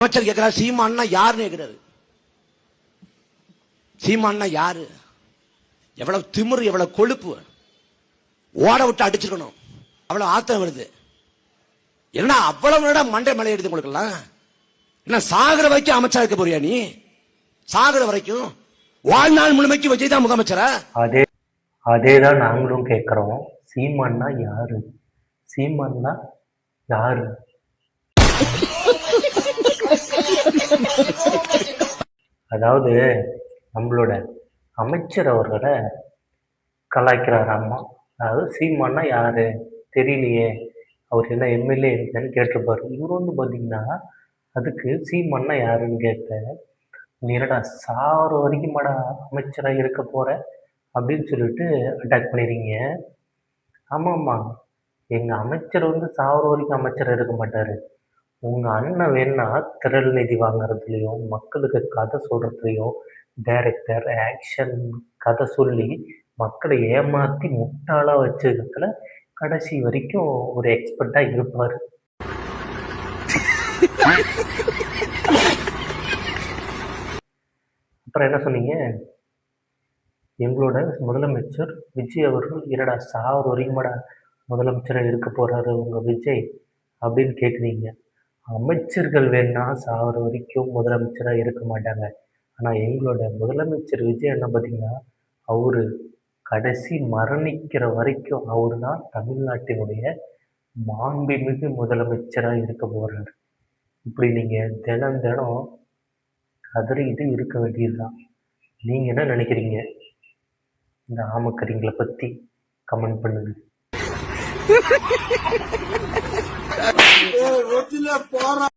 அமைச்சர் கேட்கிறார், சீமான்னா யாருன்னு கேட்கிறாரு. சீமான்னா யாரு? எவ்வளவு திமிரு, எவ்வளவு கொழுப்பு! ஓட விட்டு அடிச்சிருக்கணும், அவ்வளவு ஆத்திரம் வருது. என்ன அவ்வளவு நேரம் மண்டை மலை எடுத்து கொடுக்கலாம்? என்ன சாகர வரைக்கும் அமைச்சா இருக்க போறியா நீ? சாகர வரைக்கும் வாழ்நாள் முழுமைக்கு விஜய் தான் முதலமைச்சரா? அதேதான் நாங்களும் கேட்கிறோம். சீமான்னா யாரு? சீமான்னா யாரு? அதாவது நம்மளோட அமைச்சர் அவர்களை கலாய்க்கிறார். அம்மா, அதாவது சீமான்னா யாரு தெரியலையே, அவர் என்ன எம்எல்ஏ இருக்கான்னு கேட்டிருப்பாரு. இவர் வந்து பார்த்தீங்கன்னா அதுக்கு சீமான்னா யாருன்னு கேட்ட, நீ என்னடா சாவர வரைக்குமாடா அமைச்சராக இருக்க போற அப்படின்னு சொல்லிட்டு அட்டாக் பண்ணிடுறீங்க. ஆமாம்மா, எங்கள் அமைச்சர் வந்து சாவர வரைக்கும் அமைச்சராக இருக்க மாட்டார். உங்கள் அண்ணன் வேணா திரள் நிதி வாங்குறதுலையும் மக்களுக்கு கதை சொல்கிறதுலையும் டைரக்டர் ஆக்ஷன் கதை சொல்லி மக்களை ஏமாற்றி முட்டாளாக வச்சதுல கடைசி வரைக்கும் ஒரு எக்ஸ்பர்ட்டாக இருப்பார். அப்புறம் என்ன சொன்னீங்க? எங்களோட முதலமைச்சர் விஜய் அவர்கள் இரடா சாவர வரைக்குமாடா முதலமைச்சராக இருக்க போகிறாரு உங்கள் விஜய் அப்படின்னு கேட்குறீங்க. அமைச்சர்கள் வேணா சாவர வரைக்கும் முதலமைச்சராக இருக்க மாட்டாங்க. ஆனால் எங்களோட முதலமைச்சர் விஜய் என்ன பார்த்தீங்கன்னா, அவரு கடைசி மரணிக்கிற வரைக்கும் அவரு தான் தமிழ்நாட்டினுடைய மாண்புமிகு முதலமைச்சராக இருக்க போறாரு. இப்படி நீங்கள் தினம் தினம் கதறிக்கிட்டு இருக்க வேண்டியதுதான். நீங்கள் என்ன நினைக்கிறீங்க இந்த ஆமக்கரிங்களை பற்றி? கமெண்ட் பண்ணுங்க.